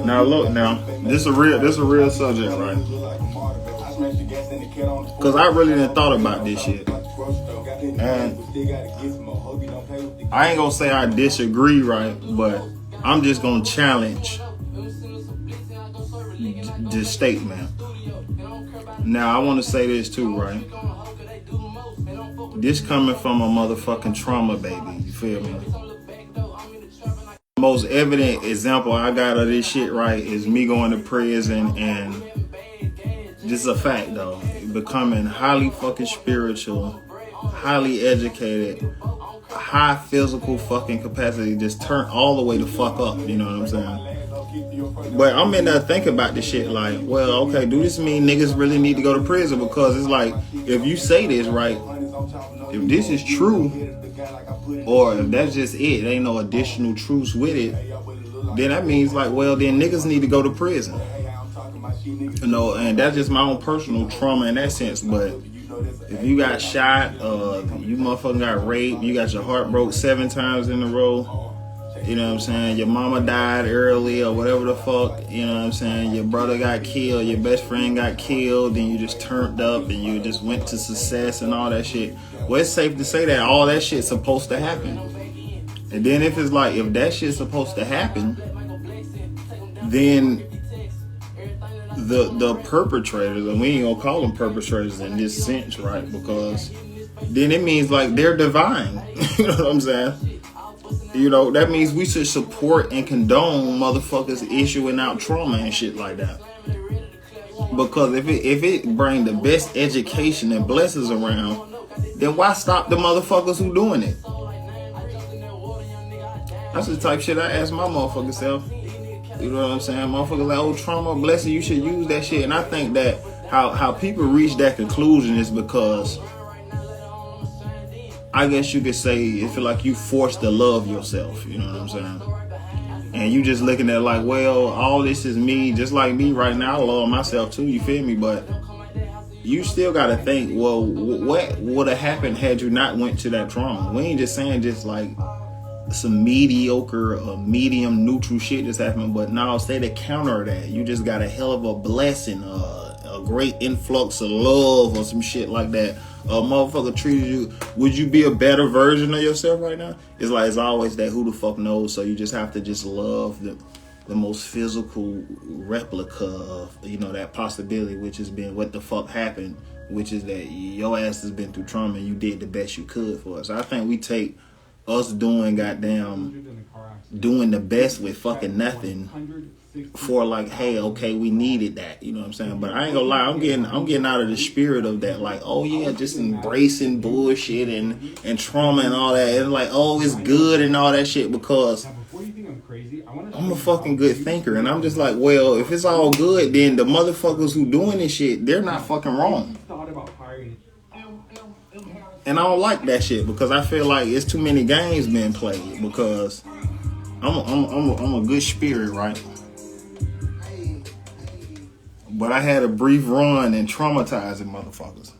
Now look, now this a real subject, right? Cause I really didn't thought about this shit, and I ain't gonna say I disagree, right? But I'm just gonna challenge this statement. Now I want to say this too, right? This coming from a motherfucking trauma baby, you feel me? The most evident example I got of this shit, right, is me going to prison, and this is a fact though, becoming highly fucking spiritual, highly educated, high physical fucking capacity, just turn all the way the fuck up, you know what I'm saying? But I'm in there thinking about this shit like, well, okay, do this mean niggas really need to go to prison? Because it's like, if you say this, right, if this is true, or if that's just it, there ain't no additional truths with it, then that means like, well, then niggas need to go to prison. You know, and that's just my own personal trauma in that sense. But if you got shot, you motherfucking got raped, you got your heart broke 7 times in a row, you know what I'm saying, your mama died early or whatever the fuck, you know what I'm saying, your brother got killed, your best friend got killed, and you just turned up and you just went to success and all that shit. Well, it's safe to say that all that shit's supposed to happen. And then if it's like, if that shit's supposed to happen, then the perpetrators, and we ain't gonna call them perpetrators in this sense, right? Because then it means like they're divine. You know what I'm saying? You know, that means we should support and condone motherfuckers issuing out trauma and shit like that. Because if it bring the best education and blessings around, then why stop the motherfuckers who doing it? That's the type of shit I ask my motherfucking self. You know what I'm saying? Motherfuckers like, oh, trauma, blessing, you should use that shit. And I think that how people reach that conclusion is because, I guess you could say, it feel like you forced to love yourself. You know what I'm saying? And you just looking at like, well, all this is me, just like me right now. I love myself too, you feel me? But you still got to think, well, what would have happened had you not went to that trauma? We ain't just saying just like some mediocre or medium neutral shit just happened, but now say to counter that, you just got a hell of a blessing, a great influx of love or some shit like that. A motherfucker treated you, would you be a better version of yourself right now? It's like, it's always that who the fuck knows. So you just have to just love the most physical replica of, you know, that possibility, which has been what the fuck happened, which is that your ass has been through trauma and you did the best you could for us. So I think we take us doing the best with fucking nothing for like, hey, okay, we needed that, you know what I'm saying? But I ain't gonna lie, I'm getting out of the spirit of that, like, oh yeah, just embracing bullshit and trauma and all that, and like, oh, it's good and all that shit, because I'm a fucking good thinker, and I'm just like, well, if it's all good, then the motherfuckers who doing this shit, they're not fucking wrong. And I don't like that shit, because I feel like it's too many games being played, because I'm a good spirit, right? But I had a brief run in traumatizing motherfuckers.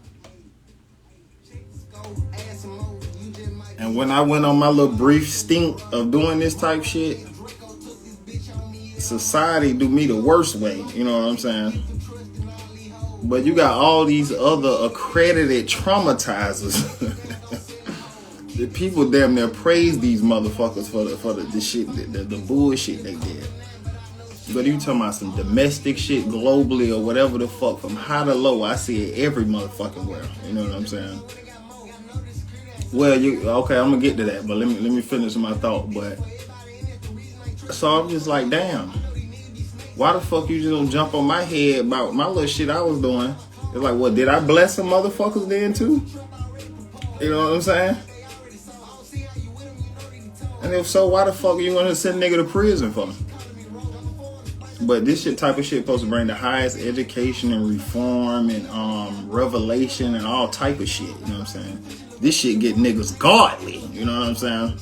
And when I went on my little brief stint of doing this type shit, society do me the worst way, you know what I'm saying? But you got all these other accredited traumatizers. The people damn near praise these motherfuckers for the shit, the bullshit they did. But you talking about some domestic shit globally or whatever the fuck, from high to low, I see it every motherfucking where. You know what I'm saying? Well, okay, I'm gonna get to that, but let me finish my thought. But so I'm just like, damn, why the fuck you just don't jump on my head about my little shit I was doing? It's like, what, did I bless some motherfuckers then too? You know what I'm saying? And if so, why the fuck you want to send a nigga to prison for? But this shit, type of shit, supposed to bring the highest education and reform and revelation and all type of shit. You know what I'm saying? This shit get niggas godly. You know what I'm saying?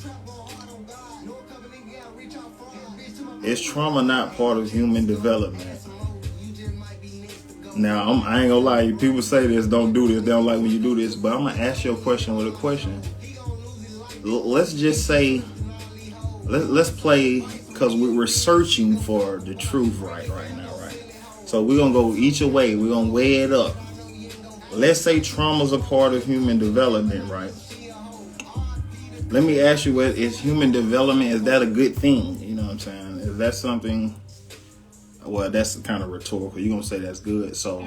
Is trauma not part of human development? Now, I ain't gonna lie, you people say this, don't do this, they don't like when you do this, but I'm gonna ask you a question with a question. Let's just say, let's play, because because we're searching for the truth right now, right? So we're going to go each way. We're going to weigh it up. Let's say trauma's a part of human development, right? Let me ask you, what is human development? Is that a good thing? You know what I'm saying? Is that something? Well, that's kind of rhetorical. You're going to say that's good. So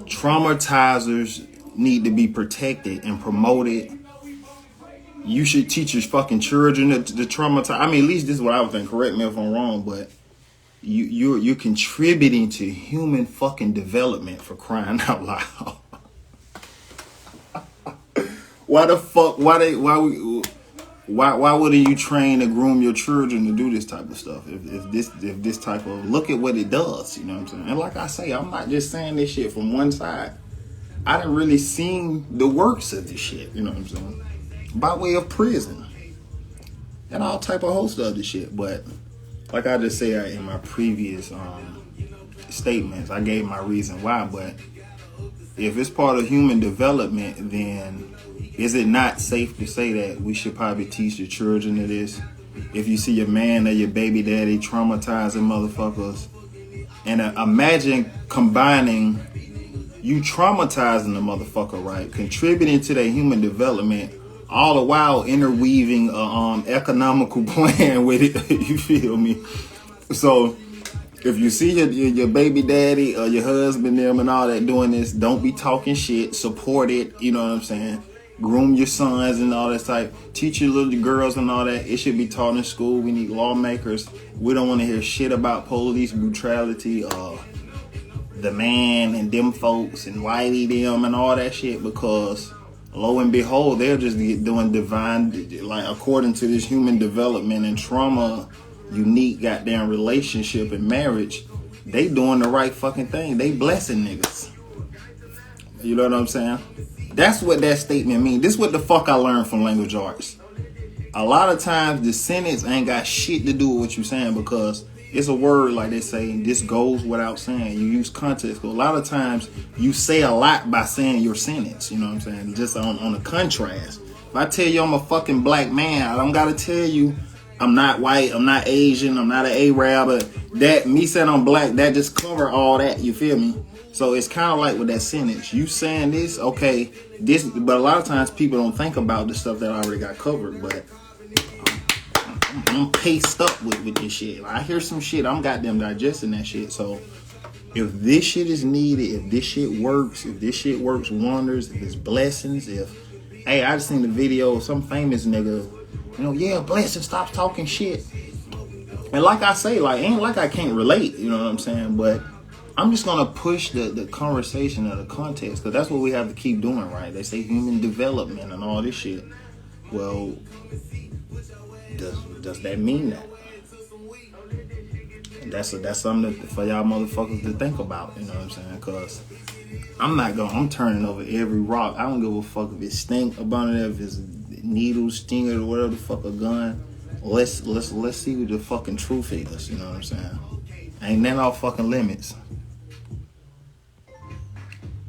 traumatizers need to be protected and promoted. You should teach your fucking children to traumatize. I mean, at least this is what I would think. Correct me if I'm wrong, but you're contributing to human fucking development, for crying out loud. Why the fuck? Why wouldn't you train and groom your children to do this type of stuff? If this type of, look at what it does, you know what I'm saying? And like I say, I'm not just saying this shit from one side. I done really seen the works of this shit, you know what I'm saying? By way of prison and all type of host of this shit. But like I just said in my previous statements, I gave my reason why. But if it's part of human development, then is it not safe to say that we should probably teach the children of this? If you see your man or your baby daddy traumatizing motherfuckers, and imagine combining you traumatizing the motherfucker, right, contributing to their human development, all the while interweaving a economical plan with it. You feel me? So if you see your baby daddy or your husband, them and all that doing this, don't be talking shit. Support it. You know what I'm saying? Groom your sons and all that type. Teach your little girls and all that. It should be taught in school. We need lawmakers. We don't want to hear shit about police brutality, the man and them folks and Whitey them and all that shit, because lo and behold, they're just doing divine, like according to this human development and trauma unique goddamn relationship and marriage, they doing the right fucking thing. They blessing niggas. You know what I'm saying? That's what that statement means. This is what the fuck I learned from language arts. A lot of times the sentence ain't got shit to do with what you're saying, because it's a word, like they say, this goes without saying. You use context. But a lot of times you say a lot by saying your sentence. You know what I'm saying? Just on a contrast. If I tell you I'm a fucking black man, I don't got to tell you I'm not white, I'm not Asian, I'm not an Arab. But that, me saying I'm black, that just cover all that. You feel me? So it's kind of like with that sentence. You saying this, okay, this, but a lot of times people don't think about the stuff that I already got covered. But I'm paced up with this shit. I hear some shit, I'm goddamn digesting that shit. So if this shit is needed, if this shit works wonders, if it's blessings, hey, I just seen the video of some famous nigga, yeah, blessing, stop talking shit. And like I say, like, ain't like I can't relate, you know what I'm saying? But I'm just gonna push the conversation or the context, because that's what we have to keep doing, right? They say human development and all this shit. Well, does that mean that? That's something for y'all motherfuckers to think about, you know what I'm saying? Because I'm turning over every rock. I don't give a fuck if it stink about it, if it's needles, stinger, or whatever the fuck, a gun. Let's see what the fucking truth is, you know what I'm saying? Ain't that off fucking limits.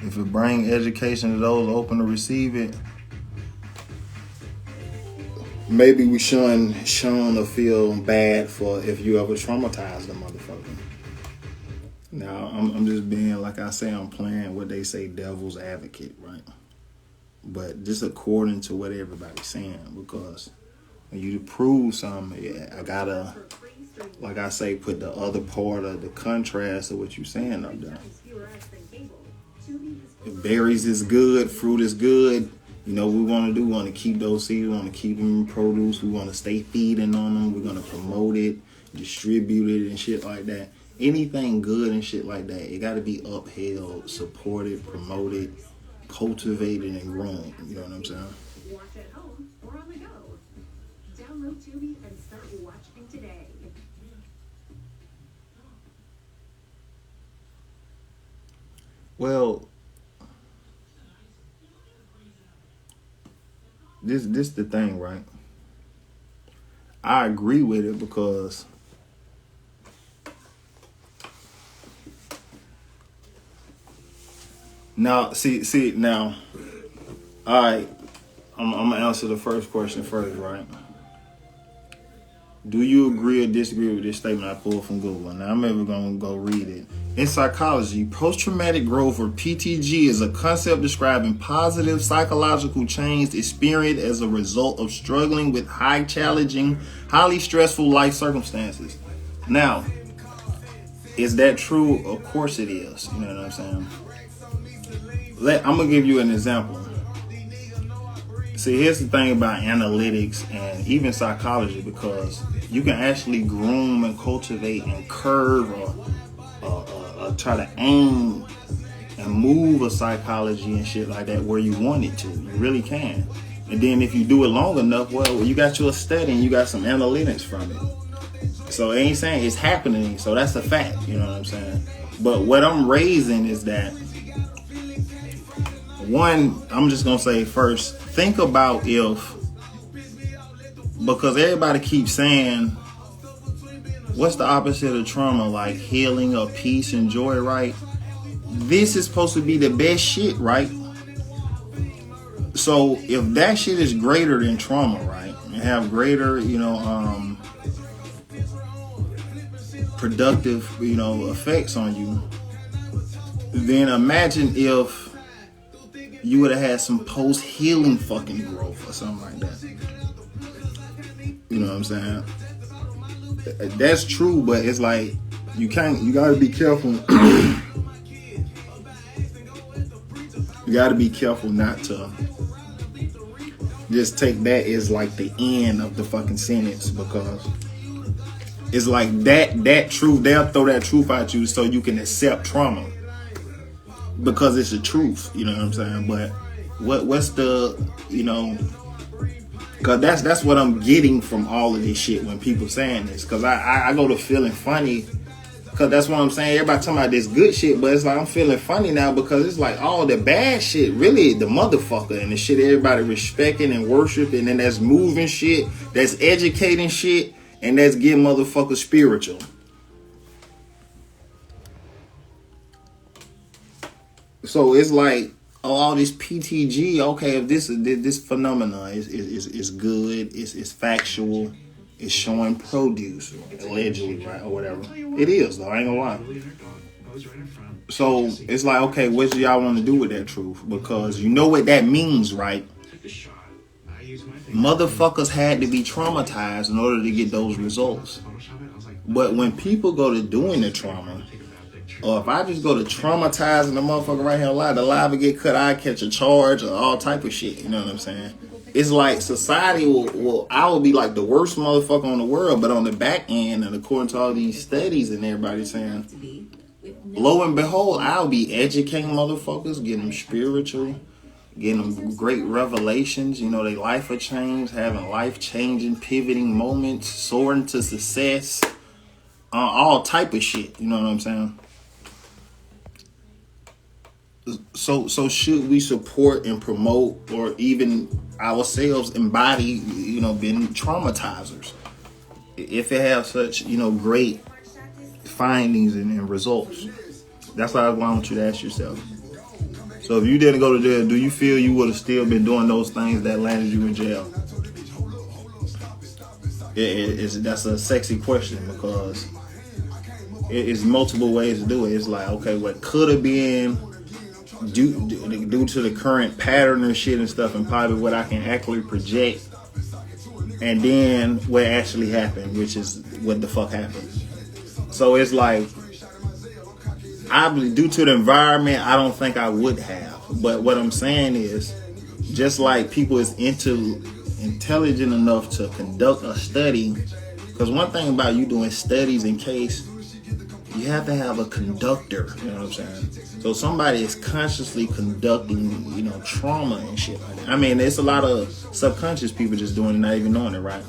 If it bring education to those open to receive it, maybe we shouldn't or feel bad for if you ever traumatized a motherfucker. Now, I'm just being, like I say, I'm playing what they say devil's advocate, right? But just according to what everybody's saying, because when you prove something, I gotta, like I say, put the other part of the contrast of what you're saying up there. If berries is good, fruit is good, we want to keep those seeds, we want to keep them in produce, we want to stay feeding on them, we're going to promote it, distribute it and shit like that. Anything good and shit like that, it got to be upheld, supported, promoted, cultivated, and grown. You know what I'm saying? Watch at home or on the go. Download Tubi and start watching today. Well, this the thing, right? I agree with it because now, see now, all right, I'm gonna answer the first question first, right? Do you agree or disagree with this statement I pulled from Google? Now, I'm ever going to go read it. In psychology, post-traumatic growth, or PTG, is a concept describing positive psychological change experienced as a result of struggling with highly stressful life circumstances. Now, is that true? Of course it is. You know what I'm saying? I'm going to give you an example. See, here's the thing about analytics and even psychology, because you can actually groom and cultivate and curve or try to aim and move a psychology and shit like that where you want it to. You really can. And then if you do it long enough, well, you got your study and you got some analytics from it. So it ain't saying it's happening. So that's a fact. You know what I'm saying? But what I'm raising is that, one, I'm just going to say first, think about if, because everybody keeps saying, what's the opposite of trauma? Like healing or peace and joy, right? This is supposed to be the best shit, right? So if that shit is greater than trauma, right, and have greater, productive, effects on you, then imagine if you would have had some post-healing fucking growth or something like that. You know what I'm saying? That's true, but it's like you gotta be careful. You gotta be careful not to just take that as like the end of the fucking sentence, because it's like that truth, they'll throw that truth at you so you can accept trauma because it's the truth. You know what I'm saying? But what's the, because that's what I'm getting from all of this shit when people saying this. Because I go to feeling funny, because that's what I'm saying. Everybody talking about this good shit, but it's like I'm feeling funny now because it's like all the bad shit, really the motherfucker, and the shit everybody respecting and worshiping, and that's moving shit, that's educating shit, and that's getting motherfuckers spiritual. So it's like, all this PTG, okay, if this phenomenon is good, it's factual, it's showing produce, allegedly, right, or whatever. It is, though, I ain't gonna lie. So it's like, okay, what do y'all want to do with that truth? Because you know what that means, right? Motherfuckers had to be traumatized in order to get those results. But when people go to doing the trauma, or if I just go to traumatizing the motherfucker right here alive, the live will get cut, I catch a charge or all type of shit. You know what I'm saying? It's like society I will be like the worst motherfucker on the world, but on the back end, and according to all these studies and everybody saying, lo and behold, I'll be educating motherfuckers, getting them spiritual, getting them great revelations. Their life will change, having life-changing, pivoting moments, soaring to success, all type of shit. You know what I'm saying? So should we support and promote, or even ourselves embody, being traumatizers, if it has such, great findings and results? That's what I want you to ask yourself. So if you didn't go to jail, do you feel you would have still been doing those things that landed you in jail? That's a sexy question, because it's multiple ways to do it. It's like, okay, what could have been due to the current pattern and shit and stuff, and probably what I can actually project, and then what actually happened, which is what the fuck happened. So it's like, due to the environment, I don't think I would have. But what I'm saying is, just like people is intelligent enough to conduct a study, because one thing about you doing studies in case, you have to have a conductor, you know what I'm saying? So somebody is consciously conducting, trauma and shit like that. I mean, there's a lot of subconscious people just doing it, not even knowing it, right?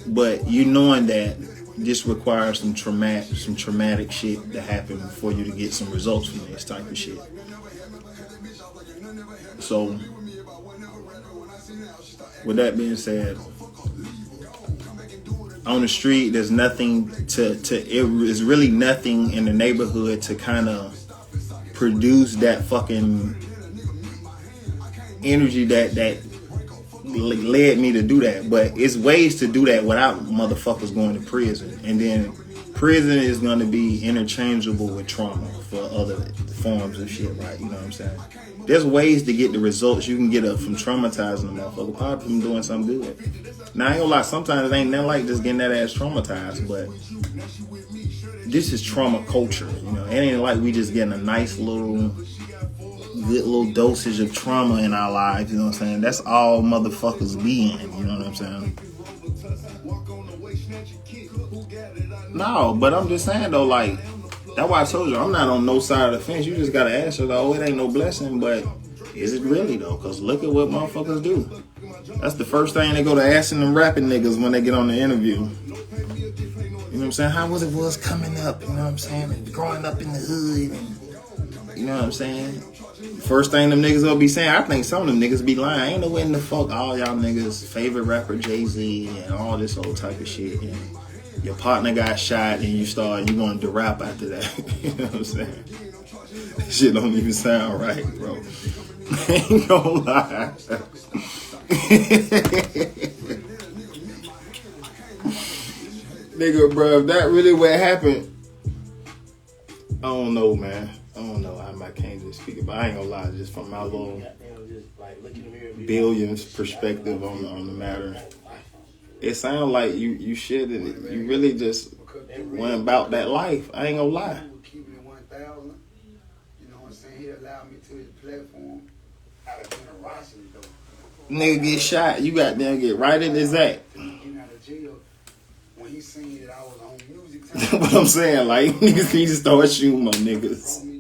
But you knowing that this requires some traumatic shit to happen for you to get some results from this type of shit. So, with that being said, on the street, there's nothing it is really nothing in the neighborhood to kind of produce that fucking energy that led me to do that. But it's ways to do that without motherfuckers going to prison. And then prison is going to be interchangeable with trauma for other forms of shit, right? You know what I'm saying? There's ways to get the results you can get up from traumatizing a motherfucker, apart from doing something good. Now, I ain't gonna lie, sometimes it ain't nothing like just getting that ass traumatized, but this is trauma culture, you know? It ain't like we just getting a nice little, good little dosage of trauma in our lives, you know what I'm saying? That's all motherfuckers be in, you know what I'm saying? No, but I'm just saying though, like, that's why I told you, I'm not on no side of the fence. You just gotta ask her, though, it ain't no blessing, but is it really though? Cause look at what motherfuckers do. That's the first thing they go to asking them rapping niggas when they get on the interview. You know what I'm saying? How was it coming up? You know what I'm saying? And growing up in the hood. And, you know what I'm saying? First thing them niggas will be saying, I think some of them niggas be lying. Ain't no way in the fuck all y'all niggas favorite rapper Jay-Z and all this old type of shit. And your partner got shot and you going to rap after that. You know what I'm saying? This shit don't even sound right, bro. Ain't gonna lie. Nigga, bro, if that really what happened, I don't know, man. I don't know. I can't just speak it, but I ain't gonna lie, just from my little billions perspective on the matter. It sounds like you should, and you really just went about that life. I ain't gonna lie. Nigga get shot, you got them get right in his act. That's what I'm saying, like, niggas need to start shooting my niggas.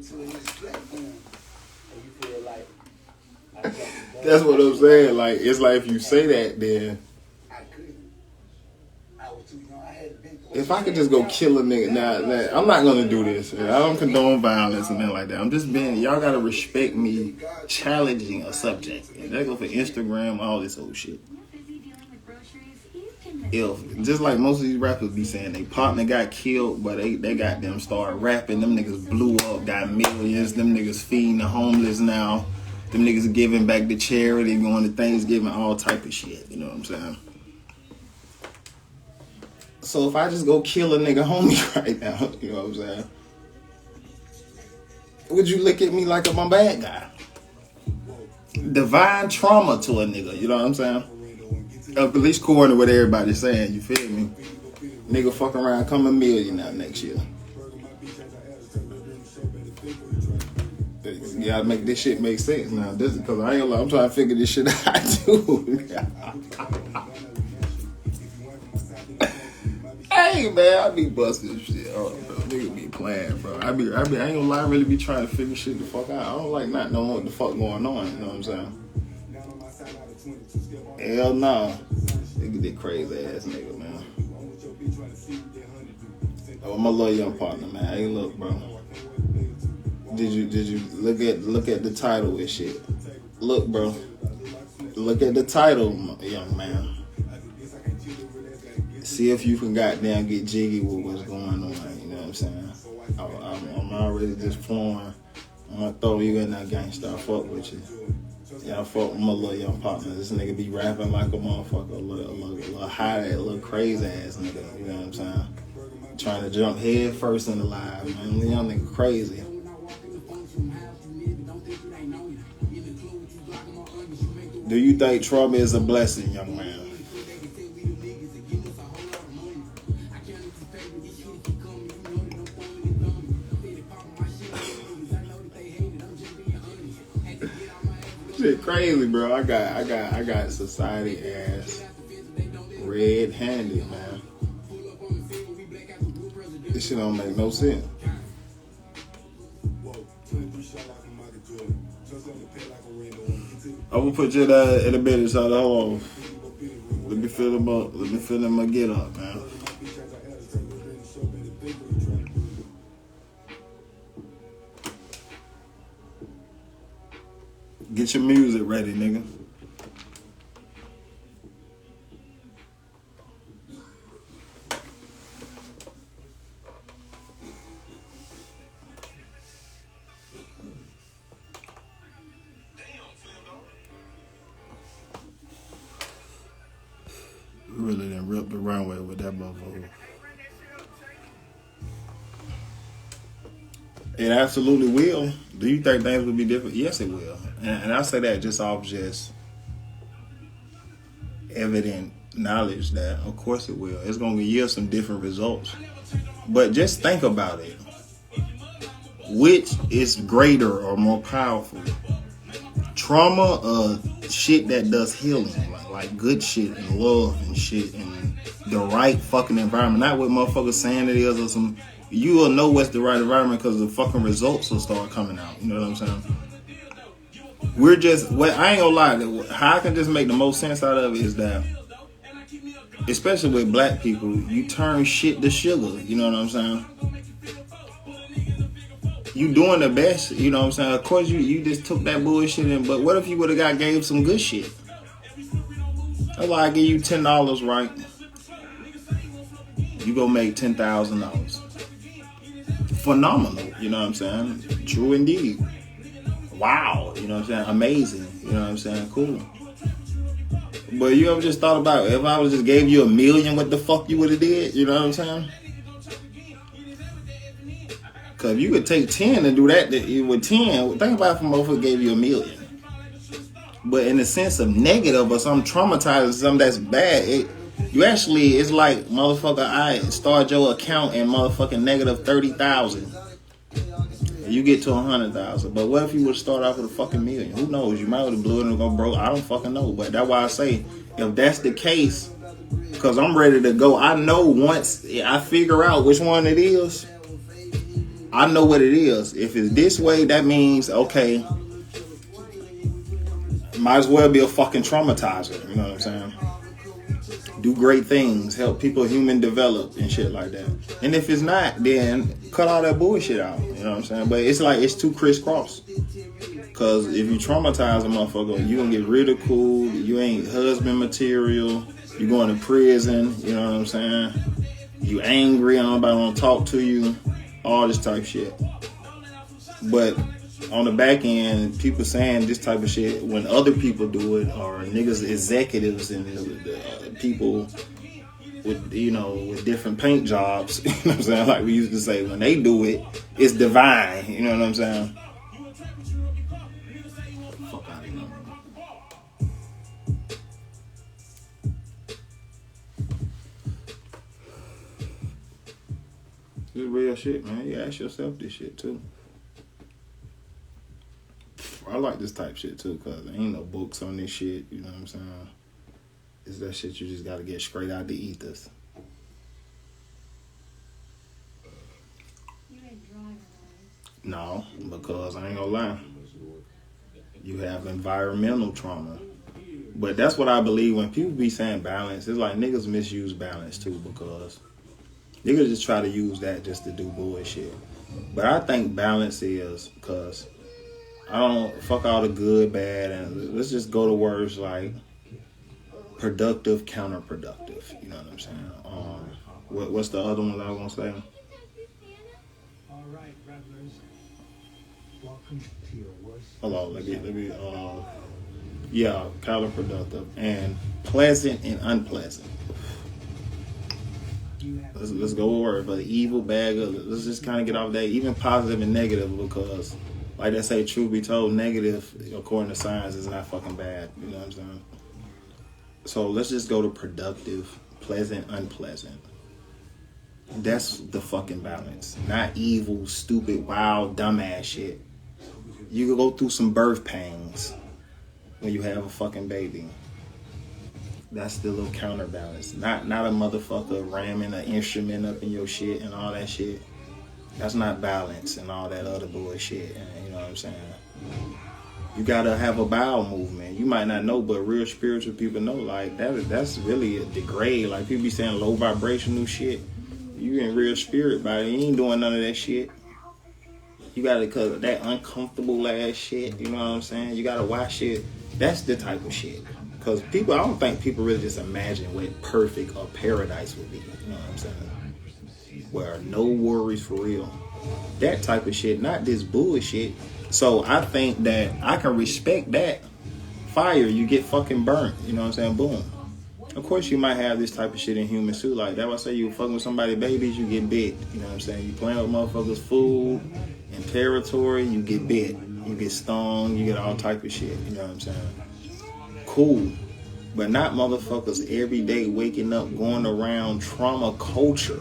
That's what I'm saying, like, it's like if you say that, then if I could just go kill a nigga, now I'm not gonna do this. I don't condone violence and nothing like that. I'm just being, y'all gotta respect me challenging a subject. And that go for Instagram, all this old shit. If, just like most of these rappers be saying, they partner got killed, but they got them started rapping. Them niggas blew up, got millions. Them niggas feeding the homeless now. Them niggas giving back to charity, going to Thanksgiving, all type of shit. You know what I'm saying? So if I just go kill a nigga homie right now, you know what I'm saying? Would you look at me like I'm a bad guy? Divine trauma to a nigga, you know what I'm saying? At least according to what everybody's saying, you feel me? Nigga fuck around, come a millionaire next year. You gotta make this shit make sense now. This because I ain't like, I'm trying to figure this shit out too. Hey man, I be busting shit. Oh, bro, nigga be playing, bro. I ain't gonna lie, I really be trying to figure shit the fuck out. I don't like not knowing what the fuck going on. You know what I'm saying? Hell no, nigga, that crazy ass nigga, man. Oh, my little young partner, man. Hey, look, bro. Did you look at the title and shit? Look, bro. Look at the title, young man. See if you can goddamn get jiggy with what's going on. You know what I'm saying? I'm already just flowing. I'm gonna throw you in that gangster. I fuck with you. Yeah, I fuck with my little young partner. This nigga be rapping like a motherfucker, a little high, a little crazy ass nigga. You know what I'm saying? Trying to jump head first in the live, man. The young nigga crazy. Do you think trauma is a blessing, young man? Shit crazy, bro. I got society ass red-handed, man. This shit don't make no sense. I'm gonna put you in a minute, so hold on. Let me feel them get up, man. Get your music ready, nigga. rip the runway with that motherfucker. It absolutely will. Do you think things would be different? Yes, it will. And I say that just off just evident knowledge that, of course, it will. It's going to yield some different results. But just think about it. Which is greater or more powerful? Trauma or shit that does healing? Like good shit and love and shit and the right fucking environment. Not what motherfuckers saying it is or some... You will know what's the right environment because the fucking results will start coming out. You know what I'm saying? We're just... I ain't gonna lie. How I can just make the most sense out of it is that, especially with black people, you turn shit to sugar. You know what I'm saying? You doing the best, you know what I'm saying? Of course, you just took that bullshit in, but what if you would have gave some good shit? That's why I give you $10, right? You go make $10,000. Phenomenal, you know what I'm saying? True indeed. Wow, you know what I'm saying? Amazing, you know what I'm saying? Cool. But you ever just thought about if I would just gave you $1 million, what the fuck you would have did? You know what I'm saying? Cause if you could take 10 and do that with 10, think about if a motherfucker gave you $1 million. But in the sense of negative or something traumatizing, something that's bad, it's like motherfucker, I start your account in motherfucking negative 30,000. You get to 100,000. But what if you would start off with a fucking $1 million? Who knows? You might would have blew it and go broke. I don't fucking know. But that's why I say, if that's the case, cause I'm ready to go. I know once I figure out which one it is, I know what it is. If it's this way, that means, okay, might as well be a fucking traumatizer. You know what I'm saying? Do great things, help people human develop and shit like that. And if it's not, then cut all that bullshit out. You know what I'm saying? But it's like, it's too crisscross. Because if you traumatize a motherfucker, you gonna get ridiculed, you ain't husband material, you going to prison, you know what I'm saying? You angry, nobody wanna talk to you. All this type of shit. But on the back end, people saying this type of shit when other people do it, or niggas, executives and people with, you know, with different paint jobs, you know what I'm saying? Like we used to say, when they do it, it's divine. You know what I'm saying? Fuck out of here. This is real shit, man. You ask yourself this shit too. I like this type of shit too, cause there ain't no books on this shit. You know what I'm saying? It's that shit you just gotta get straight out the ethers. You ain't driving, right? No, because I ain't gonna lie. You have environmental trauma. But that's what I believe when people be saying balance. It's like niggas misuse balance too, because niggas just try to use that just to do bullshit. But I think balance is, because I don't fuck all the good, bad, and let's just go to words like productive, counterproductive. You know what I'm saying? What's the other one that I was gonna say? All right, rattlers. Welcome to your worst. Hello, let me. Yeah, counterproductive and pleasant and unpleasant. Let's go over it. But evil, bad, good. Let's just kind of get off that. Even positive and negative, because, like they say, truth be told, negative, according to science, is not fucking bad. You know what I'm saying? So let's just go to productive, pleasant, unpleasant. That's the fucking balance. Not evil, stupid, wild, dumbass shit. You can go through some birth pains when you have a fucking baby. That's the little counterbalance. Not a motherfucker ramming an instrument up in your shit and all that shit. That's not balance and all that other bullshit. You know what I'm saying? You gotta have a bowel movement. You might not know, but real spiritual people know. Like that's really a degrade. Like people be saying low vibrational shit. You in real spirit body. You ain't doing none of that shit. You gotta cut that uncomfortable ass shit. You know what I'm saying? You gotta watch it. That's the type of shit. Because people, I don't think people really just imagine what perfect or paradise would be. You know what I'm saying? Where no worries for real. That type of shit, not this bullshit. So I think that I can respect that. Fire, you get fucking burnt. You know what I'm saying? Boom. Of course, you might have this type of shit in humans too. Like that's why I say you fucking with somebody's babies, you get bit. You know what I'm saying? You playing with motherfuckers' food and territory, you get bit. You get stung, you get all type of shit. You know what I'm saying? Cool. But not motherfuckers every day waking up, going around trauma culture.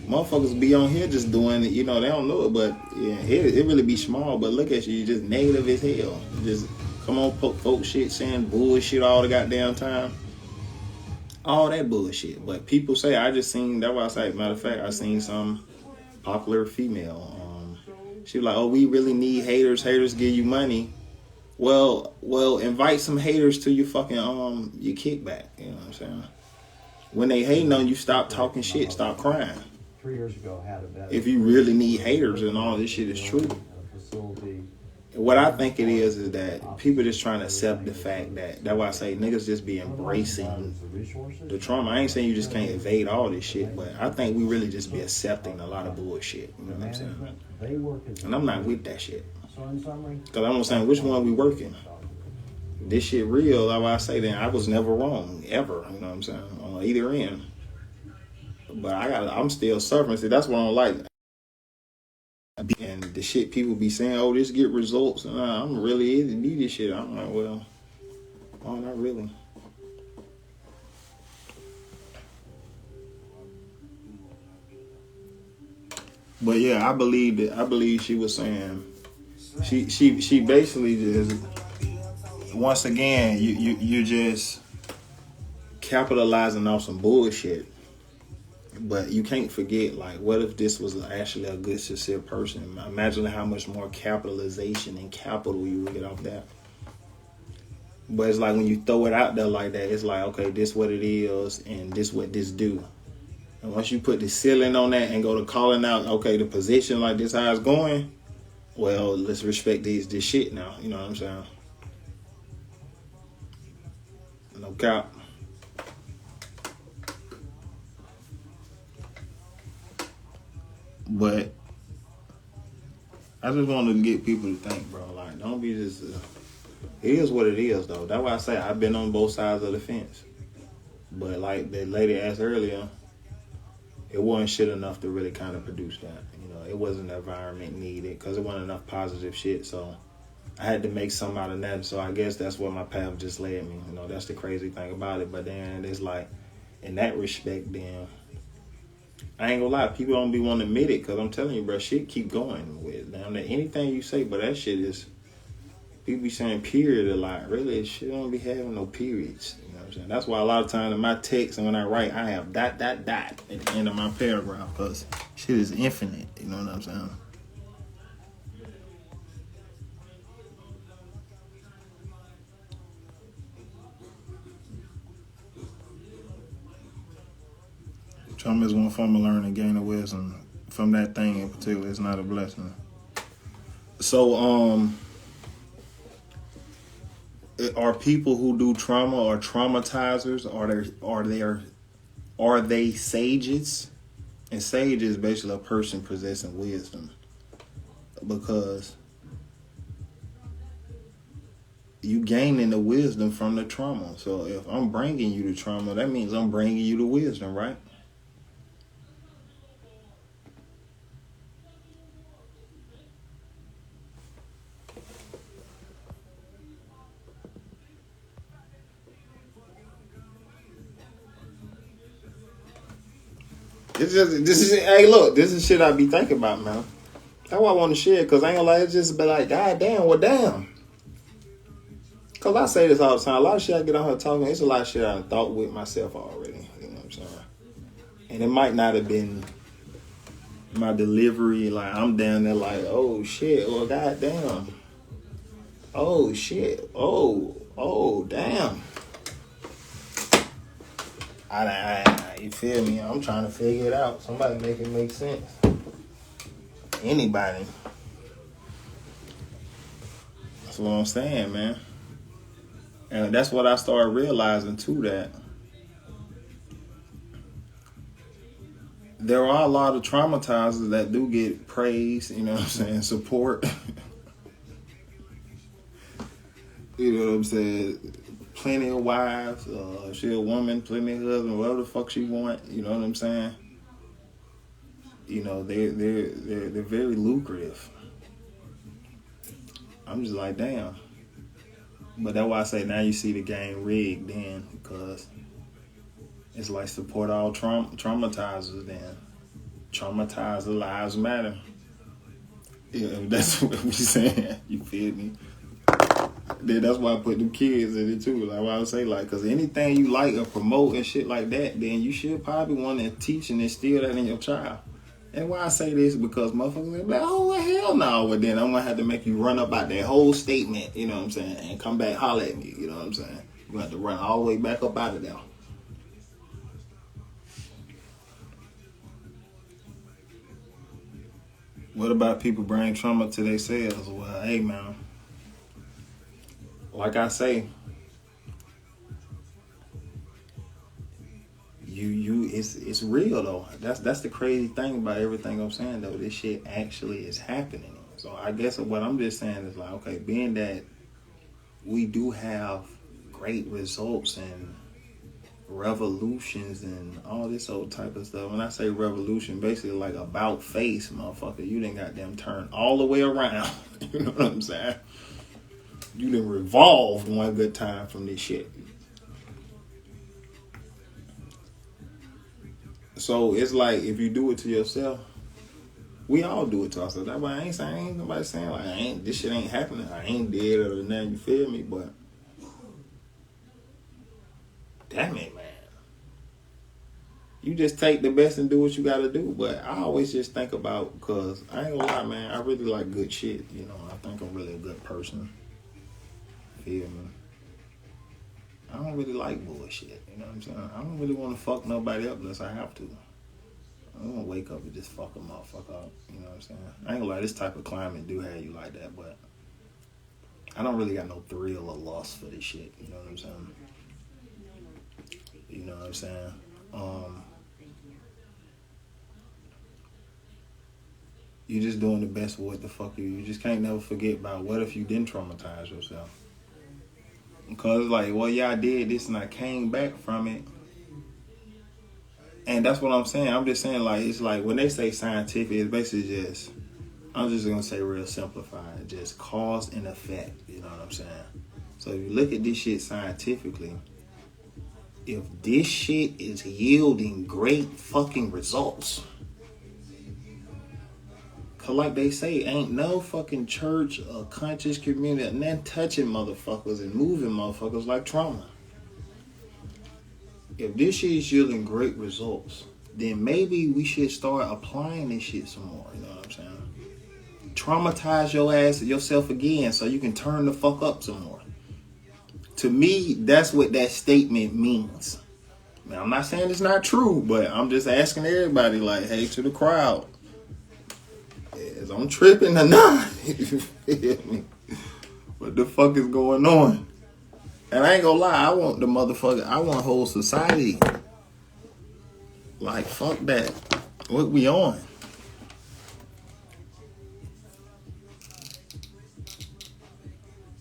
Motherfuckers be on here just doing it, you know, they don't know it, but yeah, it really be small. But look at you, just negative as hell. You just come on, poke folk shit, saying bullshit all the goddamn time. All that bullshit. But people say, I just seen, that's why I say, matter of fact, I seen some popular female. She was like, oh, we really need haters. Haters give you money. Well, invite some haters to your fucking your kickback. You know what I'm saying? When they hating on you, stop talking shit, stop crying. 3 years ago, had a better. If you really need haters and all this shit is true. What I think it is that people just trying to accept the fact that's why I say niggas just be embracing the trauma. I ain't saying you just can't evade all this shit, but I think we really just be accepting a lot of bullshit. You know what I'm saying? And I'm not with that shit. Because I'm saying, which one we working? This shit real, that's why I say then I was never wrong, ever. You know what I'm saying? On either end. But I'm still suffering. See, that's what I don't like. And the shit people be saying, oh, this get results. And I'm really need this shit. I'm like, well, oh, not really. But yeah, I believe she was saying she basically just, once again, you just capitalizing off some bullshit. But you can't forget, like, what if this was actually a good, sincere person? Imagine how much more capitalization and capital you would get off that. But it's like when you throw it out there like that, it's like, okay, this what it is, and this what this do. And once you put the ceiling on that and go to calling out, okay, the position like this how it's going, well, let's respect this shit now. You know what I'm saying? No cap. But I just want to get people to think, bro. Like, don't be just. It is what it is, though. That's why I say I've been on both sides of the fence. But like the lady asked earlier, it wasn't shit enough to really kind of produce that. You know, it wasn't the environment needed because it wasn't enough positive shit. So I had to make something out of that. So I guess that's where my path just led me. You know, that's the crazy thing about it. But then it's like, in that respect, then. I ain't gonna lie, people don't be wanting to admit it because I'm telling you, bro, shit keep going with damn anything you say, but that shit is, people be saying period a lot. Really, shit don't be having no periods. You know what I'm saying? That's why a lot of times in my text and when I write, I have ... at the end of my paragraph because shit is infinite. You know what I'm saying? Trauma is one form of learning, gain of wisdom. From that thing in particular, it's not a blessing. So, are people who do trauma or traumatizers? Are they sages? And sage is basically a person possessing wisdom, because you gaining the wisdom from the trauma. So if I'm bringing you the trauma, that means I'm bringing you the wisdom, right? This is shit I be thinking about, man. That's why I want to share, because I ain't gonna lie, it's just be like, God damn, well, damn. Because I say this all the time, a lot of shit I get on her talking, it's a lot of shit I thought with myself already, you know what I'm saying? And it might not have been my delivery, like, I'm down there like, oh, shit, well, God damn. Oh, shit, oh, damn. You feel me? I'm trying to figure it out. Somebody make it make sense. Anybody. That's what I'm saying, man. And that's what I started realizing too, that there are a lot of traumatizers that do get praise, you know what I'm saying, support. You know what I'm saying? plenty of wives. She a woman, plenty of husbands, whatever the fuck she want. You know what I'm saying? You know, they're very lucrative. I'm just like, damn. But that's why I say now you see the game rigged then, because it's like support all traumatizers then. Traumatizer lives matter. Yeah, that's what we saying. You feel me? Then that's why I put them kids in it too. Like why I would say, like, because anything you like or promote and shit like that, then you should probably want to teach and instill that in your child. And why I say this, because motherfuckers be like, oh, well, hell no. But then I'm going to have to make you run up out that whole statement, you know what I'm saying, and come back holler at me, you know what I'm saying. You're going to have to run all the way back up out of there. What about people bring trauma to themselves? Well, hey, man. Like I say, it's real though. That's the crazy thing about everything I'm saying though. This shit actually is happening. So I guess what I'm just saying is like, okay, being that we do have great results and revolutions and all this old type of stuff. When I say revolution, basically like about face, motherfucker. You done got them turned all the way around. You know what I'm saying? You done revolved one good time from this shit. So it's like if you do it to yourself, we all do it to ourselves. That's why ain't nobody saying like this shit ain't happening. I ain't dead or nothing. You feel me? But damn it, man. You just take the best and do what you gotta do. But I always just think about, because I ain't gonna lie, man, I really like good shit. You know, I think I'm really a good person. Feel me? I don't really like bullshit. You know what I'm saying? I don't really want to fuck nobody up unless I have to. I don't want to wake up and just fuck a motherfucker up. You know what I'm saying? I ain't gonna lie, this type of climate do have you like that, but I don't really got no thrill or lust for this shit. You know what I'm saying? You know what I'm saying? You just doing the best with what the fuck you just can't never forget about what if you didn't traumatize yourself. Because like, well, yeah, I did this and I came back from it. And that's what I'm saying. I'm just saying, like, it's like when they say scientific, it's basically just, I'm just going to say real simplified, just cause and effect. You know what I'm saying? So if you look at this shit scientifically, if this shit is yielding great fucking results, cause like they say, ain't no fucking church or conscious community, none touching motherfuckers and moving motherfuckers like trauma. If this shit is yielding great results, then maybe we should start applying this shit some more. You know what I'm saying? Traumatize your ass yourself again so you can turn the fuck up some more. To me, that's what that statement means. Now, I'm not saying it's not true, but I'm just asking everybody, like, hey, to the crowd, is I'm tripping or not? You feel me? What the fuck is going on? And I ain't gonna lie, I want whole society. Like, fuck that. What we on?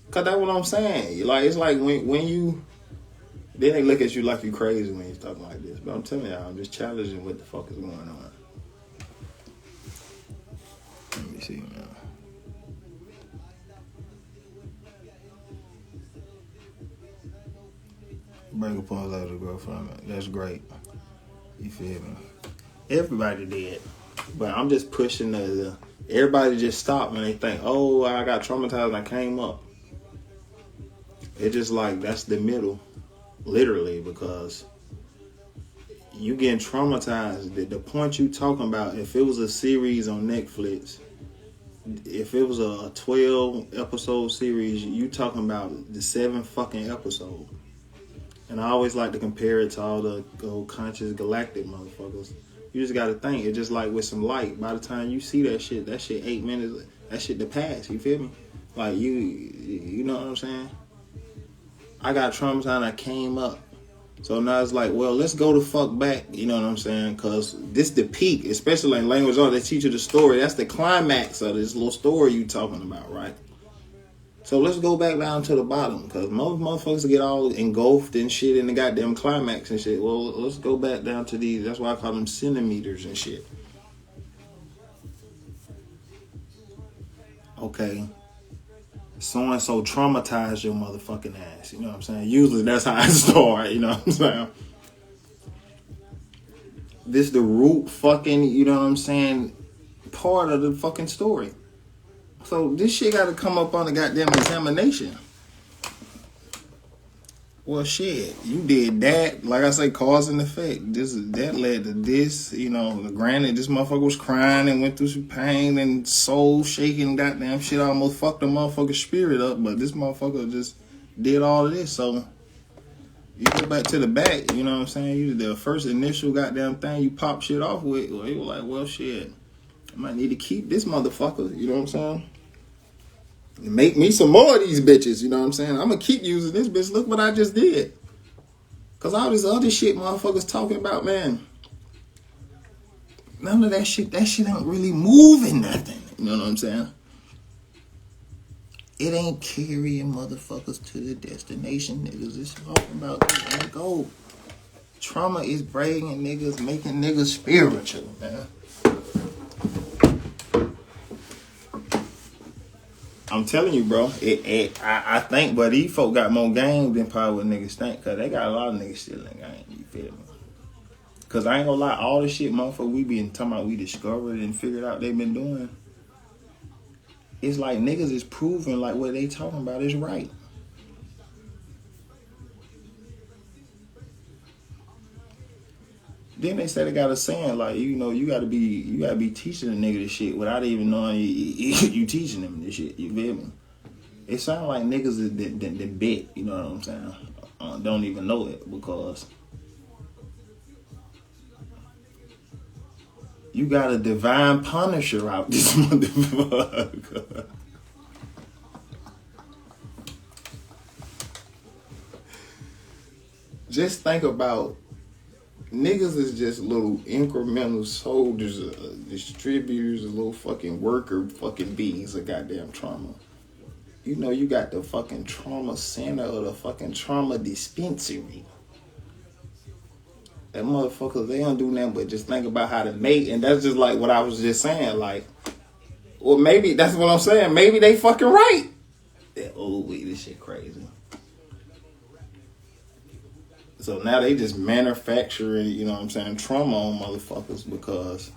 Cause that's what I'm saying. Like, it's like when you, then they look at you like you crazy when you're talking like this. But I'm telling y'all, I'm just challenging what the fuck is going on. Let me see, man. Bring upon love to grow from it. That's great. You feel me? Everybody did. But I'm just pushing the everybody just stop when they think, oh, I got traumatized and I came up. It's just like, that's the middle. Literally, because you getting traumatized. The point you talking about, if it was a series on Netflix, if it was a 12 episode series, you talking about the 7 fucking episodes. And I always like to compare it to all the conscious galactic motherfuckers. You just got to think. It's just like with some light. By the time you see that shit 8 minutes, that shit to pass. You feel me? Like, you know what I'm saying? I got traumatized and I came up. So now it's like, well, let's go the fuck back. You know what I'm saying? Because this the peak, especially in language arts. They teach you the story. That's the climax of this little story you talking about, right? So let's go back down to the bottom, because most motherfuckers get all engulfed and shit in the goddamn climax and shit. Well, let's go back down to these. That's why I call them centimeters and shit. Okay. So-and-so traumatized your motherfucking ass. You know what I'm saying? Usually that's how I start. You know what I'm saying? This the root fucking, you know what I'm saying, part of the fucking story. So this shit got to come up on the goddamn examination. Well, shit, you did that. Like I say, cause and effect. That led to this. You know, granted, this motherfucker was crying and went through some pain and soul shaking. Goddamn shit almost fucked the motherfucker's spirit up. But this motherfucker just did all of this. So you go back to the back. You know what I'm saying? You the first initial goddamn thing you pop shit off with. Well, you were like, well, shit, I might need to keep this motherfucker. You know what I'm saying? Make me some more of these bitches, you know what I'm saying? I'm gonna keep using this bitch. Look what I just did. Cause all this other shit motherfuckers talking about, man, none of that shit ain't really moving nothing. You know what I'm saying? It ain't carrying motherfuckers to the destination, niggas. It's talking about letting go. Trauma is bringing niggas, making niggas spiritual, man. I'm telling you, bro. I think, but these folk got more game than probably what niggas think, cause they got a lot of niggas still in game. You feel me? Cause I ain't gonna lie, all the shit, motherfucker, we been talking about, we discovered and figured out they've been doing. It's like niggas is proving like what they talking about is right. Then they said they got a saying like, you know, you gotta be teaching a nigga this shit without even knowing you teaching them this shit. You feel me? It sounds like niggas that bet, you know what I'm saying? Don't even know it, because you got a divine punisher out this motherfucker. Just think about, niggas is just little incremental soldiers, distributors, little fucking worker fucking beings of goddamn trauma. You know, you got the fucking trauma center or the fucking trauma dispensary. That motherfuckers, they don't do nothing but just think about how to make, and that's just like what I was just saying, like, or maybe, that's what I'm saying, maybe they fucking right. Oh, wait, this shit crazy. So now they just manufacturing, you know what I'm saying, trauma on motherfuckers, because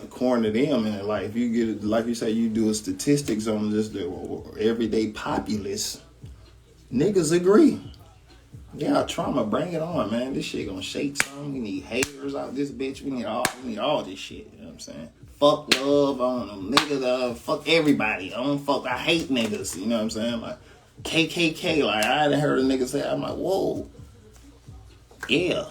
according to them, and like if you get, like you say, you do a statistics on just the everyday populace, niggas agree. Yeah, trauma, bring it on, man. This shit gonna shake something. We need haters out this bitch. We need all this shit. You know what I'm saying? Fuck love on them niggas. Fuck everybody. I hate niggas. You know what I'm saying? Like KKK. Like I hadn't heard a nigga say. I'm like, whoa. Yeah.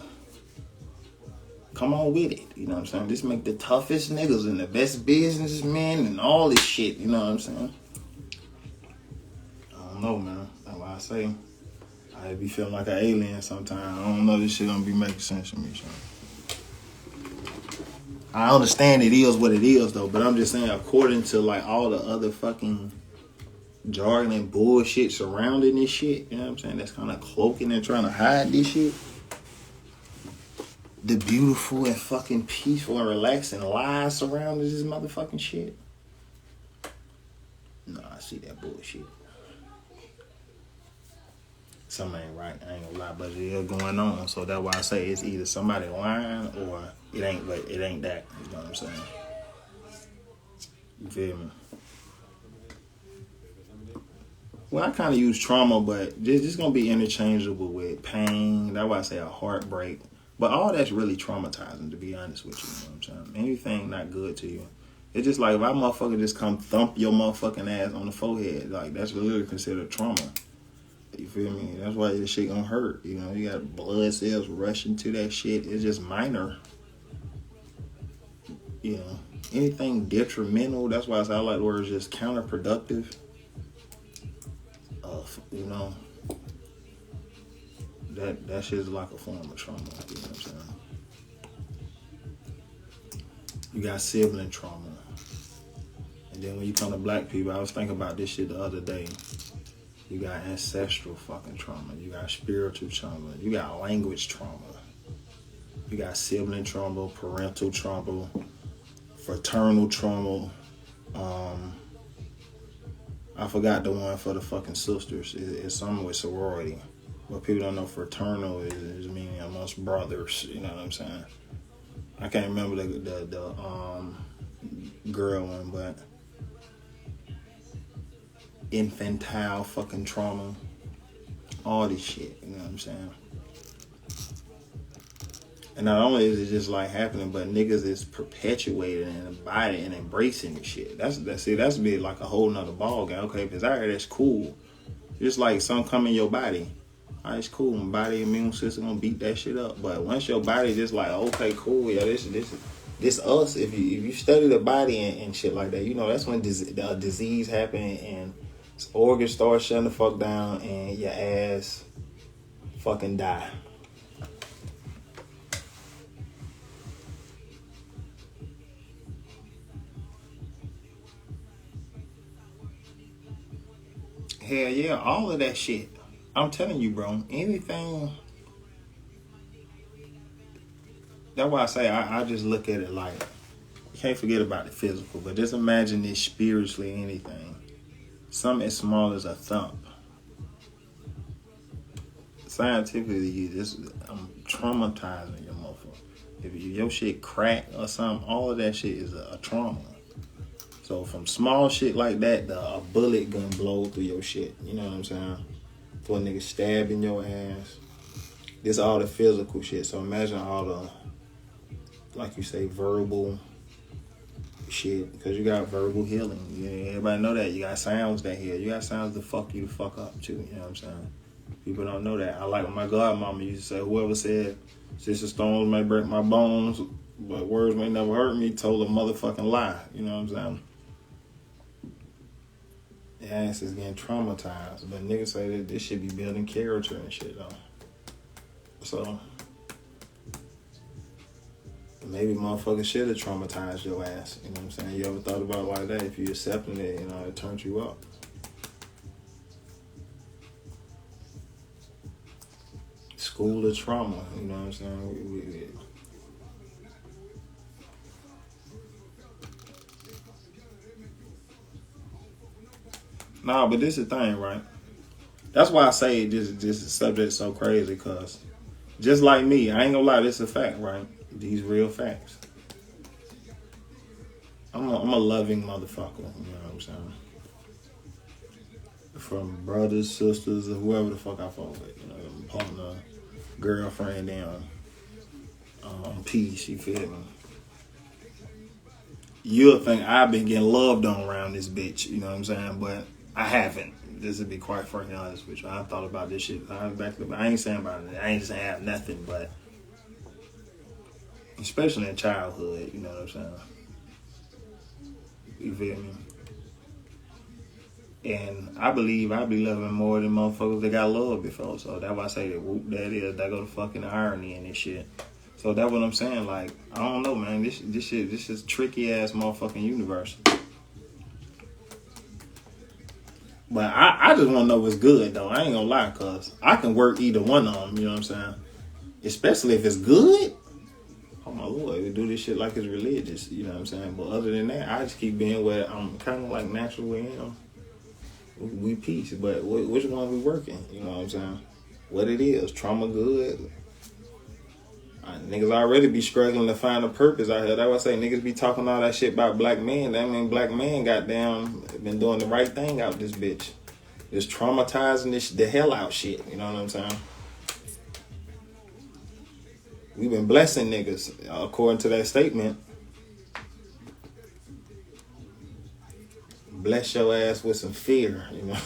Come on with it. You know what I'm saying? This make the toughest niggas and the best businessmen and all this shit. You know what I'm saying? I don't know, man. That's why I say I be feeling like an alien sometimes. I don't know, this shit don't be making sense to me. So. I understand it is what it is, though, but I'm just saying, according to like all the other fucking jargon and bullshit surrounding this shit, you know what I'm saying? That's kind of cloaking and trying to hide this shit. The beautiful and fucking peaceful and relaxing lies surrounding this motherfucking shit. No, I see that bullshit. Something ain't right. I ain't gonna lie, but it is going on. So that's why I say it's either somebody lying or it ain't that. You know what I'm saying? You feel me? Well, I kind of use trauma, but just gonna be interchangeable with pain. That's why I say a heartbreak. But all that's really traumatizing, to be honest with you. You know what I'm saying? Anything not good to you. It's just like if I motherfucker just come thump your motherfucking ass on the forehead, like that's literally considered trauma. You feel me? That's why this shit gonna hurt. You know, you got blood cells rushing to that shit. It's just minor. You know, anything detrimental, that's why I say I like the word just counterproductive. You know, that shit's like a form of trauma. You know what I'm saying? You got sibling trauma. And Then when you come to black people, I was thinking about this shit the other day. You got ancestral fucking trauma. You got spiritual trauma. You got language trauma. You got sibling trauma, parental trauma, fraternal trauma. I forgot the one for the fucking sisters. It's something with sorority. But people don't know fraternal is meaning amongst brothers. You know what I'm saying? I can't remember the girl one, but infantile fucking trauma. All this shit. You know what I'm saying? And not only is it just like happening, but niggas is perpetuating and abiding and embracing the shit. That's be like a whole nother ball game. Okay, because I heard that's cool. Just like some come in your body. All right, it's cool. My body immune system gonna beat that shit up. But once your body just like, okay, cool, yeah, this us. If you study the body and shit like that, you know that's when disease happen and organs start shutting the fuck down and your ass fucking die. Hell yeah, all of that shit. I'm telling you, bro, anything. That's why I say I just look at it like, you can't forget about the physical, but just imagine this spiritually anything. Something as small as a thump. Scientifically, I'm traumatizing your motherfucker. If your shit crack or something, all of that shit is a trauma. So from small shit like that, a bullet gun blow through your shit. You know what I'm saying? For a nigga stabbing your ass. This all the physical shit. So imagine all the, like you say, verbal shit. Because you got verbal healing. Yeah, everybody know that. You got sounds that heal. You got sounds to fuck you the fuck up too. You know what I'm saying? People don't know that. I like what my godmama used to say, whoever said, Sister Stones may break my bones, but words may never hurt me, told a motherfucking lie. You know what I'm saying? The ass is getting traumatized, but niggas say that this should be building character and shit though. So maybe motherfuckers should have traumatized your ass. You know what I'm saying? You ever thought about it like that? If you accepting it, you know, it turns you up. School of trauma. You know what I'm saying? Nah, but this is the thing, right? That's why I say this subject is so crazy, because just like me, I ain't gonna lie, this is a fact, right? These real facts. I'm a loving motherfucker, you know what I'm saying? From brothers, sisters, or whoever the fuck I fuck with, you know, partner, girlfriend, them, peace, you feel me? You'll think I've been getting loved on around this bitch, you know what I'm saying? But I haven't. This to be quite frankly honest with you. I thought about this shit. I ain't saying about it. I ain't saying I have nothing, but especially in childhood, you know what I'm saying? You feel me? And I believe I be loving more than motherfuckers that got loved before. So that's why I say that whoop that is. That go the fucking irony in this shit. So that's what I'm saying. Like, I don't know, man. This is tricky ass motherfucking universe. But I just want to know what's good, though. I ain't gonna lie, cause I can work either one of them. You know what I'm saying? Especially if it's good. Oh my lord, we do this shit like it's religious. You know what I'm saying? But other than that, I just keep being where I'm kind of like naturally am. We peace, but which one we working? You know what I'm saying? What it is, trauma good. Niggas already be struggling to find a purpose out here. That's why I say niggas be talking all that shit about black men. That mean black men goddamn been doing the right thing out this bitch. Just traumatizing the hell out shit. You know what I'm saying? We been blessing niggas according to that statement. Bless your ass with some fear, you know.